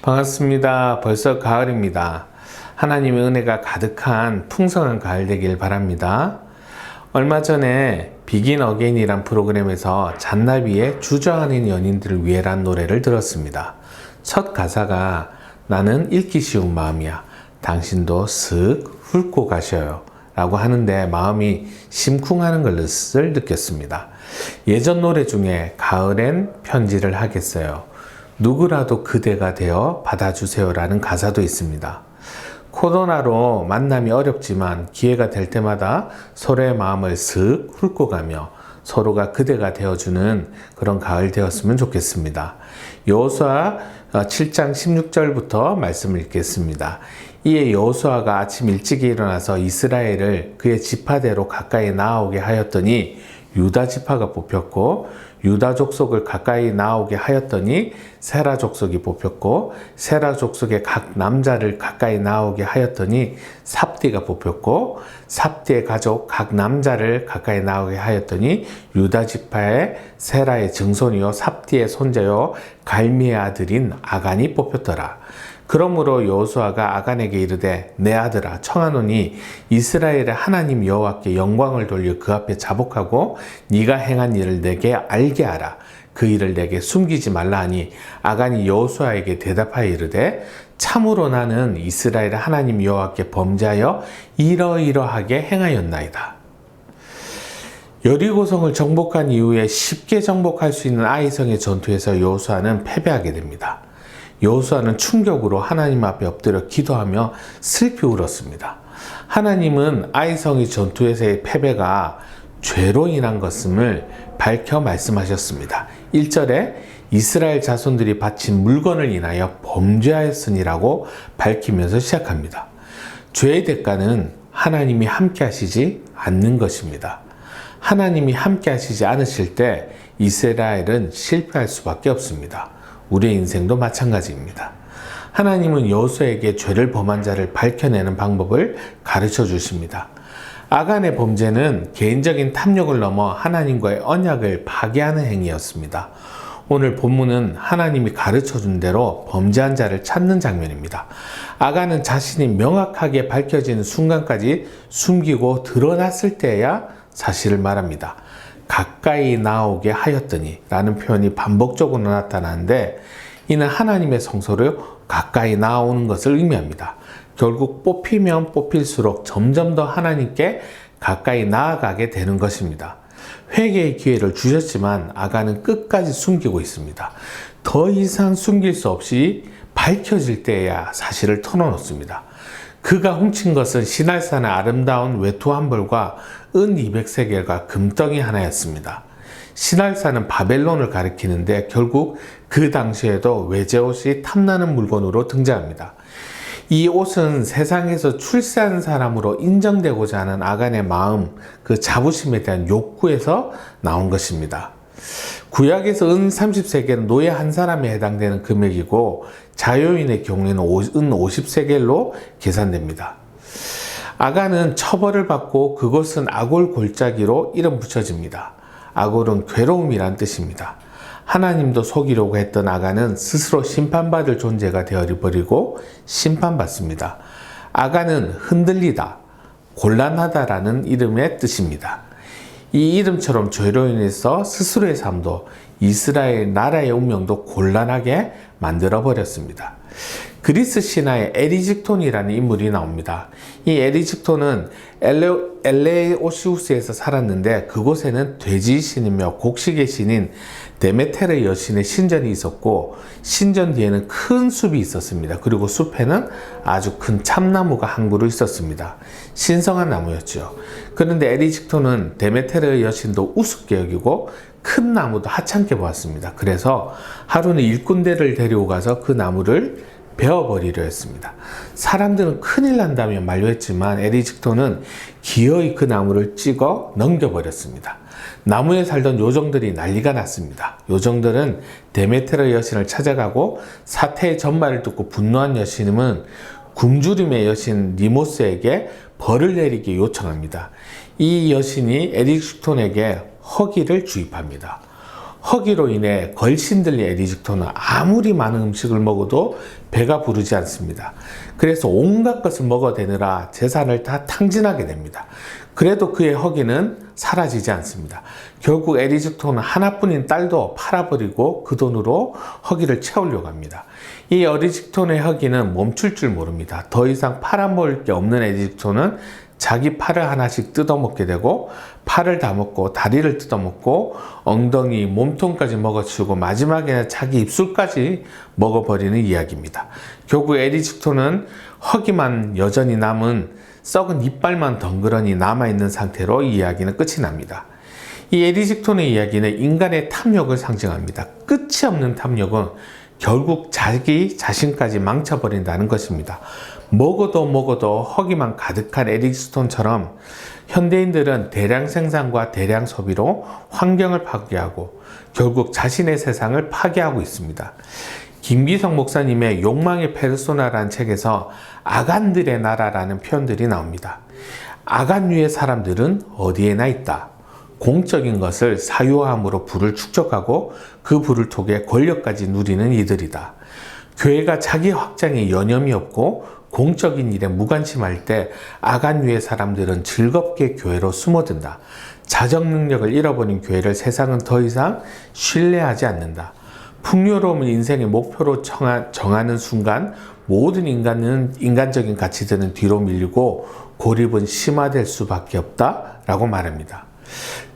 반갑습니다. 벌써 가을입니다. 하나님의 은혜가 가득한 풍성한 가을 되길 바랍니다. 얼마 전에 비긴 어게인이란 프로그램에서 잔나비의 주저하는 연인들을 위해란 노래를 들었습니다. 첫 가사가 나는 읽기 쉬운 마음이야. 당신도 슥 훑고 가셔요. 라고 하는데 마음이 심쿵하는 것을 느꼈습니다. 예전 노래 중에 가을엔 편지를 하겠어요. 누구라도 그대가 되어 받아주세요 라는 가사도 있습니다. 코로나로 만남이 어렵지만 기회가 될 때마다 서로의 마음을 슥 훑고 가며 서로가 그대가 되어주는 그런 가을 되었으면 좋겠습니다. 여호수아 7장 16절부터 말씀을 읽겠습니다. 이에 여호수아가 아침 일찍 일어나서 이스라엘을 그의 지파대로 가까이 나아오게 하였더니 유다 지파가 뽑혔고 유다 족속을 가까이 나오게 하였더니 세라 족속이 뽑혔고 세라 족속의 각 남자를 가까이 나오게 하였더니 삽디가 뽑혔고 삽디의 가족 각 남자를 가까이 나오게 하였더니 유다 지파의 세라의 증손이요 삽디의 손자요 갈미의 아들인 아간이 뽑혔더라. 그러므로 여호수아가 아간에게 이르되 내 아들아 청하노니 이스라엘의 하나님 여호와께 영광을 돌려 그 앞에 자복하고 네가 행한 일을 내게 알게 하라. 그 일을 내게 숨기지 말라 하니 아간이 여호수아에게 대답하여 이르되 참으로 나는 이스라엘의 하나님 여호와께 범죄하여 이러이러하게 행하였나이다. 여리고성을 정복한 이후에 쉽게 정복할 수 있는 아이성의 전투에서 여호수아는 패배하게 됩니다. 여호수아는 충격으로 하나님 앞에 엎드려 기도하며 슬피 울었습니다. 하나님은 아이성의 전투에서의 패배가 죄로 인한 것임을 밝혀 말씀하셨습니다. 1절에 이스라엘 자손들이 바친 물건을 인하여 범죄하였으니라고 밝히면서 시작합니다. 죄의 대가는 하나님이 함께 하시지 않는 것입니다. 하나님이 함께 하시지 않으실 때 이스라엘은 실패할 수밖에 없습니다. 우리의 인생도 마찬가지입니다. 하나님은 여호수아에게 죄를 범한 자를 밝혀내는 방법을 가르쳐 주십니다. 아간의 범죄는 개인적인 탐욕을 넘어 하나님과의 언약을 파괴하는 행위였습니다. 오늘 본문은 하나님이 가르쳐 준 대로 범죄한 자를 찾는 장면입니다. 아간은 자신이 명확하게 밝혀지는 순간까지 숨기고 드러났을 때야 사실을 말합니다. 가까이 나오게 하였더니 라는 표현이 반복적으로 나타나는데 이는 하나님의 성소를 가까이 나오는 것을 의미합니다. 결국 뽑히면 뽑힐수록 점점 더 하나님께 가까이 나아가게 되는 것입니다. 회개의 기회를 주셨지만 아간은 끝까지 숨기고 있습니다. 더 이상 숨길 수 없이 밝혀질 때야 사실을 털어놓습니다. 그가 훔친 것은 시날산의 아름다운 외투 한 벌과 은 200세겔과 금덩이 하나였습니다. 시날산은 바벨론을 가리키는데 결국 그 당시에도 외제옷이 탐나는 물건으로 등장합니다. 이 옷은 세상에서 출세한 사람으로 인정되고자 하는 아간의 마음, 그 자부심에 대한 욕구에서 나온 것입니다. 구약에서 은 30세겔은 노예 한 사람에 해당되는 금액이고 자유인의 경우에는 은 50세겔로 계산됩니다. 아간은 처벌을 받고 그것은 아골 골짜기로 이름 붙여집니다. 아골은 괴로움이란 뜻입니다. 하나님도 속이려고 했던 아간은 스스로 심판받을 존재가 되어버리고 심판받습니다. 아간은 흔들리다, 곤란하다라는 이름의 뜻입니다. 이 이름처럼 죄로 인해서 스스로의 삶도 이스라엘 나라의 운명도 곤란하게 만들어버렸습니다. 그리스 신화에 에리직톤이라는 인물이 나옵니다. 이 에리직톤은 엘레오시우스에서 살았는데 그곳에는 돼지 신이며 곡식의 신인 데메테르 여신의 신전이 있었고 신전 뒤에는 큰 숲이 있었습니다. 그리고 숲에는 아주 큰 참나무가 한 그루 있었습니다. 신성한 나무였죠. 그런데 에리직톤은 데메테르 여신도 우습게 여기고 큰 나무도 하찮게 보았습니다. 그래서 하루는 일꾼들을 데리고 가서 그 나무를 베어버리려 했습니다. 사람들은 큰일 난다며 만류했지만 에리직톤은 기어이 그 나무를 찍어 넘겨버렸습니다. 나무에 살던 요정들이 난리가 났습니다. 요정들은 데메테르 여신을 찾아가고 사태의 전말을 듣고 분노한 여신은 굶주림의 여신 니모스에게 벌을 내리게 요청합니다. 이 여신이 에리직톤에게 허기를 주입합니다. 허기로 인해 걸신들린 에리직토는 아무리 많은 음식을 먹어도 배가 부르지 않습니다. 그래서 온갖 것을 먹어대느라 재산을 다 탕진하게 됩니다. 그래도 그의 허기는 사라지지 않습니다. 결국 에리직토는 하나뿐인 딸도 팔아버리고 그 돈으로 허기를 채우려고 합니다. 이 에리직토의 허기는 멈출 줄 모릅니다. 더 이상 팔아먹을 게 없는 에리직토는 자기 팔을 하나씩 뜯어먹게 되고 팔을 다 먹고 다리를 뜯어먹고 엉덩이, 몸통까지 먹어치우고 마지막에는 자기 입술까지 먹어버리는 이야기입니다. 결국 에리직토는 허기만 여전히 남은 썩은 이빨만 덩그러니 남아있는 상태로 이 이야기는 끝이 납니다. 이 에리직토의 이야기는 인간의 탐욕을 상징합니다. 끝이 없는 탐욕은 결국 자기 자신까지 망쳐버린다는 것입니다. 먹어도 허기만 가득한 에리직토처럼 현대인들은 대량 생산과 대량 소비로 환경을 파괴하고 결국 자신의 세상을 파괴하고 있습니다. 김기성 목사님의 욕망의 페르소나라는 책에서 아간들의 나라라는 표현들이 나옵니다. 아간 위의 사람들은 어디에나 있다. 공적인 것을 사유함으로 부를 축적하고 그 부를 통해 권력까지 누리는 이들이다. 교회가 자기 확장에 여념이 없고 공적인 일에 무관심할 때 아간 위의 사람들은 즐겁게 교회로 숨어든다. 자정 능력을 잃어버린 교회를 세상은 더 이상 신뢰하지 않는다. 풍요로움을 인생의 목표로 정하는 순간 모든 인간적인 가치들은 뒤로 밀리고 고립은 심화될 수밖에 없다라고 말합니다.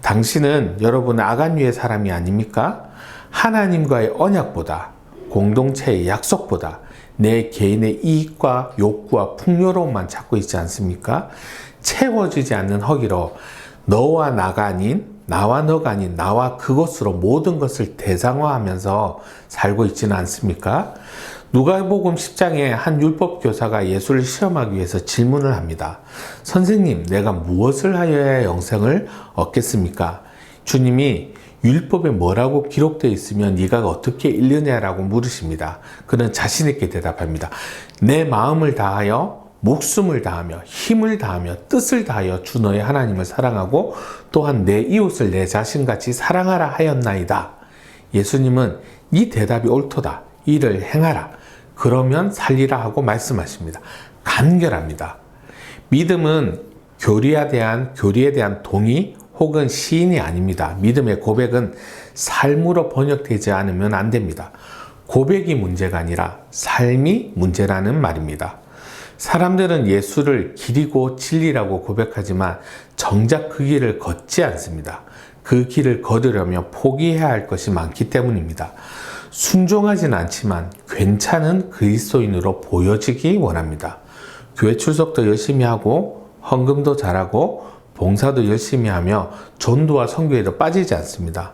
당신은 여러분의 아간 위의 사람이 아닙니까? 하나님과의 언약보다 공동체의 약속보다 내 개인의 이익과 욕구와 풍요로움만 찾고 있지 않습니까? 채워지지 않는 허기로 너와 나가 아닌 나와 너가 아닌 나와 그것으로 모든 것을 대상화하면서 살고 있지는 않습니까? 누가복음 10장에 한 율법 교사가 예수를 시험하기 위해서 질문을 합니다. 선생님, 내가 무엇을 하여야 영생을 얻겠습니까? 주님이 율법에 뭐라고 기록되어 있으면 네가 어떻게 읽느냐라고 물으십니다. 그는 자신 있게 대답합니다. 내 마음을 다하여 목숨을 다하며 힘을 다하며 뜻을 다하여 주 너의 하나님을 사랑하고 또한 내 이웃을 내 자신같이 사랑하라 하였나이다. 예수님은 이 대답이 옳도다. 이를 행하라. 그러면 살리라 하고 말씀하십니다. 간결합니다. 믿음은 교리에 대한 동의 혹은 시인이 아닙니다. 믿음의 고백은 삶으로 번역되지 않으면 안 됩니다. 고백이 문제가 아니라 삶이 문제라는 말입니다. 사람들은 예수를 길이고 진리라고 고백하지만 정작 그 길을 걷지 않습니다. 그 길을 걸으려면 포기해야 할 것이 많기 때문입니다. 순종하진 않지만 괜찮은 그리스도인으로 보여지기 원합니다. 교회 출석도 열심히 하고 헌금도 잘하고 봉사도 열심히 하며 전도와 선교에도 빠지지 않습니다.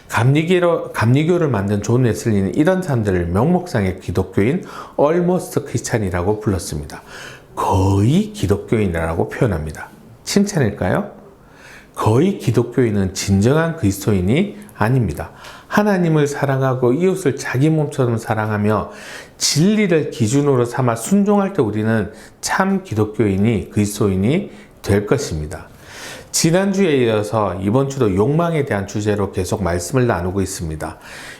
감리교를 만든 존 웨슬리는 이런 사람들을 명목상의 기독교인 almost 크리스찬이라고 불렀습니다. 거의 기독교인이라고 표현합니다. 칭찬일까요? 거의 기독교인은 진정한 그리스도인이 아닙니다. 하나님을 사랑하고 이웃을 자기 몸처럼 사랑하며 진리를 기준으로 삼아 순종할 때 우리는 참 기독교인이 그리스도인이 될 것입니다. 지난주에 이어서 이번 주도 욕망에 대한 주제로 계속 말씀을 나누고 있습니다.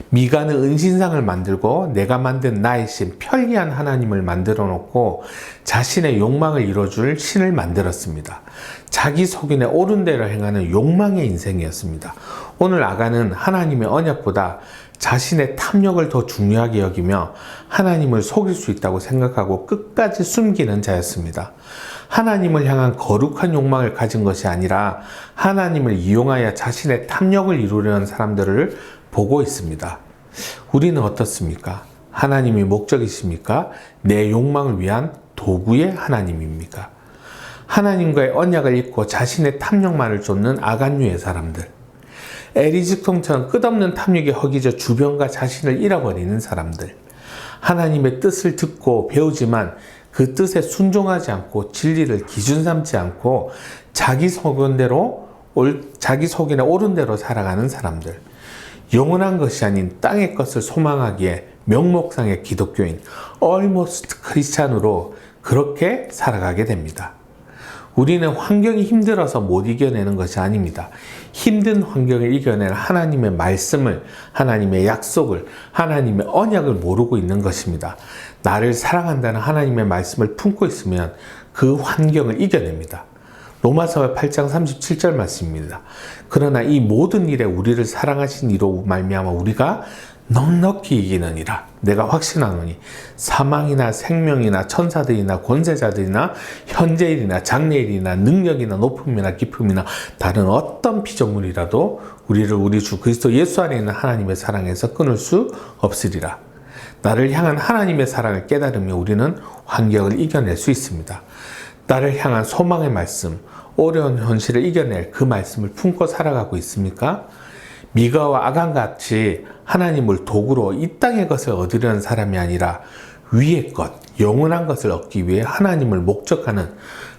미가는 은신상을 만들고 내가 만든 나의 신 편리한 하나님을 만들어 놓고 자신의 욕망을 이뤄줄 신을 만들었습니다. 자기 속인에 옳은 대로 행하는 욕망의 인생이었습니다. 오늘 아간은 하나님의 언약보다 자신의 탐욕을 더 중요하게 여기며 하나님을 속일 수 있다고 생각하고 끝까지 숨기는 자였습니다. 하나님을 향한 거룩한 욕망을 가진 것이 아니라 하나님을 이용하여 자신의 탐욕을 이루려는 사람들을 보고 있습니다. 우리는 어떻습니까? 하나님이 목적이십니까? 내 욕망을 위한 도구의 하나님입니까? 하나님과의 언약을 잊고 자신의 탐욕만을 쫓는 아간류의 사람들, 에리직통처럼 끝없는 탐욕에 허기져 주변과 자신을 잃어버리는 사람들, 하나님의 뜻을 듣고 배우지만 그 뜻에 순종하지 않고 진리를 기준 삼지 않고 자기 속인에 옳은 대로 살아가는 사람들, 영원한 것이 아닌 땅의 것을 소망하기에 명목상의 기독교인 almost 크리스찬으로 그렇게 살아가게 됩니다. 우리는 환경이 힘들어서 못 이겨내는 것이 아닙니다. 힘든 환경을 이겨낼 하나님의 말씀을, 하나님의 약속을, 하나님의 언약을 모르고 있는 것입니다. 나를 사랑한다는 하나님의 말씀을 품고 있으면 그 환경을 이겨냅니다. 로마서 8장 37절 말씀입니다. 그러나 이 모든 일에 우리를 사랑하신 이로 말미암아 우리가 넉넉히 이기느니라. 내가 확신하노니 사망이나 생명이나 천사들이나 권세자들이나 현재일이나 장래일이나 능력이나 높음이나 깊음이나 다른 어떤 피조물이라도 우리를 우리 주 그리스도 예수 안에 있는 하나님의 사랑에서 끊을 수 없으리라. 나를 향한 하나님의 사랑을 깨달으며 우리는 환경을 이겨낼 수 있습니다. 나를 향한 소망의 말씀, 어려운 현실을 이겨낼 그 말씀을 품고 살아가고 있습니까? 미가와 아간같이 하나님을 도구로 이 땅의 것을 얻으려는 사람이 아니라 위의 것, 영원한 것을 얻기 위해 하나님을 목적하는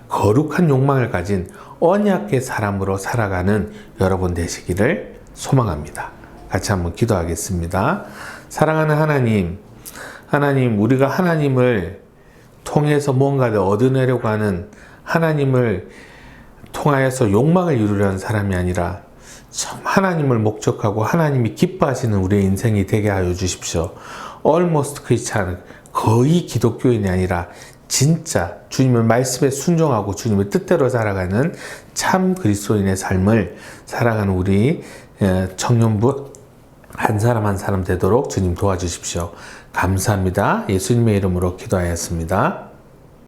거룩한 욕망을 가진 언약의 사람으로 살아가는 여러분 되시기를 소망합니다. 같이 한번 기도하겠습니다. 사랑하는 하나님, 우리가 하나님을 통해서 뭔가를 얻어내려고 하는, 하나님을 통하여서 욕망을 이루려는 사람이 아니라 참 하나님을 목적하고 하나님이 기뻐하시는 우리의 인생이 되게 하여 주십시오. Almost Christian, 거의 기독교인이 아니라 진짜 주님의 말씀에 순종하고 주님의 뜻대로 살아가는 참 그리스도인의 삶을 살아가는 우리 청년부 한 사람 한 사람 되도록 주님 도와주십시오. 감사합니다. 예수님의 이름으로 기도하였습니다.